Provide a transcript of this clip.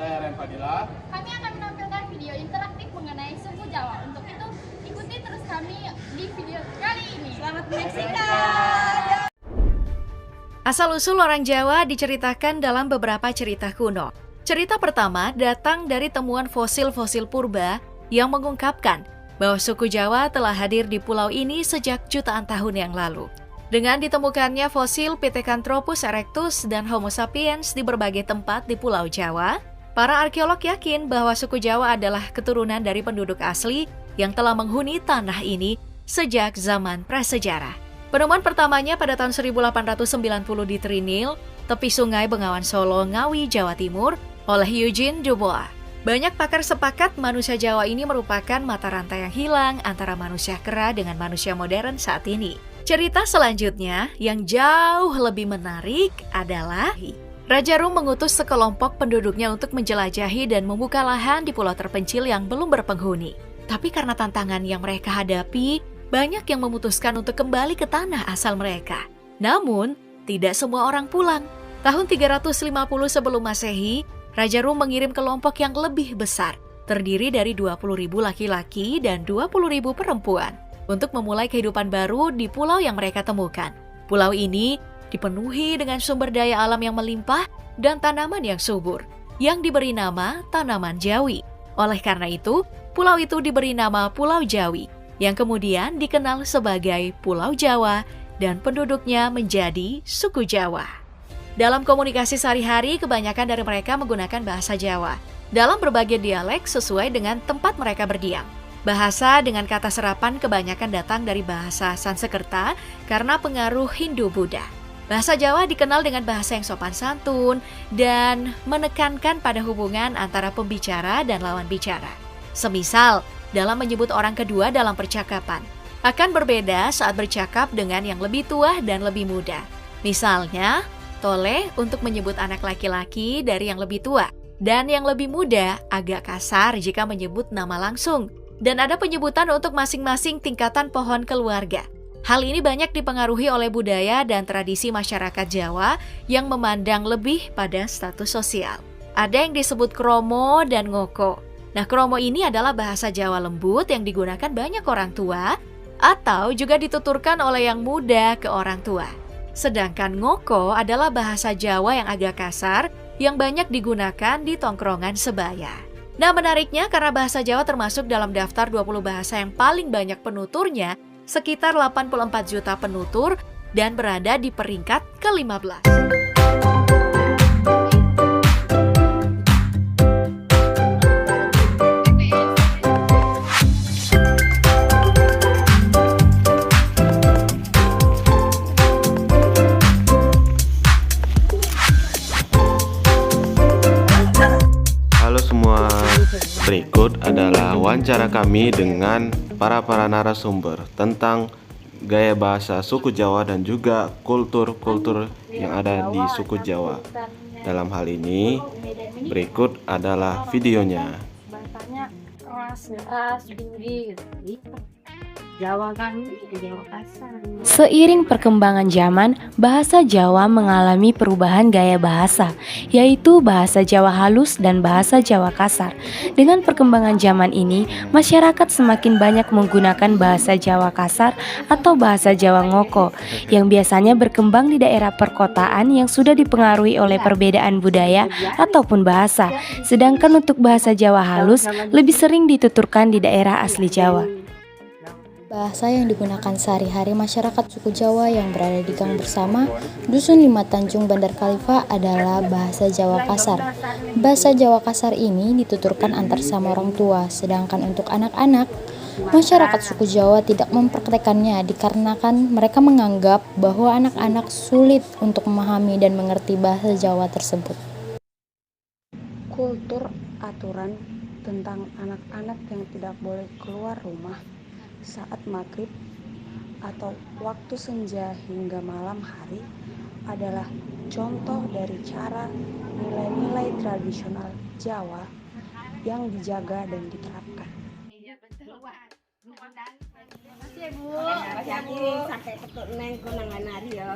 Saya Ren Fadila. Kami akan menampilkan video interaktif mengenai suku Jawa. Untuk itu, ikuti terus kami di video kali ini. Selamat menyaksikan! Asal-usul orang Jawa diceritakan dalam beberapa cerita kuno. Cerita pertama datang dari temuan fosil-fosil purba yang mengungkapkan bahwa suku Jawa telah hadir di pulau ini sejak jutaan tahun yang lalu. Dengan ditemukannya fosil Pithecanthropus erectus dan Homo sapiens di berbagai tempat di Pulau Jawa, para arkeolog yakin bahwa suku Jawa adalah keturunan dari penduduk asli yang telah menghuni tanah ini sejak zaman prasejarah. Penemuan pertamanya pada tahun 1890 di Trinil, tepi sungai Bengawan Solo, Ngawi, Jawa Timur, oleh Eugene Dubois. Banyak pakar sepakat manusia Jawa ini merupakan mata rantai yang hilang antara manusia kera dengan manusia modern saat ini. Cerita selanjutnya yang jauh lebih menarik adalah Raja Rum mengutus sekelompok penduduknya untuk menjelajahi dan membuka lahan di pulau terpencil yang belum berpenghuni. Tapi karena tantangan yang mereka hadapi, banyak yang memutuskan untuk kembali ke tanah asal mereka. Namun, tidak semua orang pulang. Tahun 350 sebelum Masehi, Raja Rum mengirim kelompok yang lebih besar, terdiri dari 20.000 laki-laki dan 20.000 perempuan, untuk memulai kehidupan baru di pulau yang mereka temukan. Pulau ini dipenuhi dengan sumber daya alam yang melimpah dan tanaman yang subur, yang diberi nama tanaman Jawi. Oleh karena itu, pulau itu diberi nama Pulau Jawi, yang kemudian dikenal sebagai Pulau Jawa dan penduduknya menjadi suku Jawa. Dalam komunikasi sehari-hari, kebanyakan dari mereka menggunakan bahasa Jawa dalam berbagai dialek sesuai dengan tempat mereka berdiam. Bahasa dengan kata serapan kebanyakan datang dari bahasa Sanskerta karena pengaruh Hindu-Buddha. Bahasa Jawa dikenal dengan bahasa yang sopan santun dan menekankan pada hubungan antara pembicara dan lawan bicara. Semisal, dalam menyebut orang kedua dalam percakapan, akan berbeda saat bercakap dengan yang lebih tua dan lebih muda. Misalnya, tole untuk menyebut anak laki-laki dari yang lebih tua, dan yang lebih muda agak kasar jika menyebut nama langsung. Dan ada penyebutan untuk masing-masing tingkatan pohon keluarga. Hal ini banyak dipengaruhi oleh budaya dan tradisi masyarakat Jawa yang memandang lebih pada status sosial. Ada yang disebut kromo dan ngoko. Nah, kromo ini adalah bahasa Jawa lembut yang digunakan banyak orang tua atau juga dituturkan oleh yang muda ke orang tua. Sedangkan ngoko adalah bahasa Jawa yang agak kasar yang banyak digunakan di tongkrongan sebaya. Nah, menariknya karena bahasa Jawa termasuk dalam daftar 20 bahasa yang paling banyak penuturnya, sekitar 84 juta penutur, dan berada di peringkat ke-15. Berikut adalah wawancara kami dengan para narasumber tentang gaya bahasa suku Jawa dan juga kultur-kultur yang ada di suku Jawa. Dalam hal ini, berikut adalah videonya. Bahasanya keras, tinggi gitu. Jawa kan, Jawa kasar. Seiring perkembangan zaman, bahasa Jawa mengalami perubahan gaya bahasa, yaitu bahasa Jawa halus dan bahasa Jawa kasar. Dengan perkembangan zaman ini, masyarakat semakin banyak menggunakan bahasa Jawa kasar atau bahasa Jawa ngoko, yang biasanya berkembang di daerah perkotaan yang sudah dipengaruhi oleh perbedaan budaya ataupun bahasa. Sedangkan untuk bahasa Jawa halus, lebih sering dituturkan di daerah asli Jawa. Bahasa yang digunakan sehari-hari masyarakat suku Jawa yang berada di Gang Bersama, Dusun 5 Tanjung, Bandar Kalifa adalah bahasa Jawa kasar. Bahasa Jawa kasar ini dituturkan antar sama orang tua, sedangkan untuk anak-anak, masyarakat suku Jawa tidak mempraktekannya dikarenakan mereka menganggap bahwa anak-anak sulit untuk memahami dan mengerti bahasa Jawa tersebut. Kultur aturan tentang anak-anak yang tidak boleh keluar rumah saat maghrib atau waktu senja hingga malam hari adalah contoh dari cara nilai-nilai tradisional Jawa yang dijaga dan diterapkan. Terima kasih, Bu. Sampai ketemu neng konangan hari ya.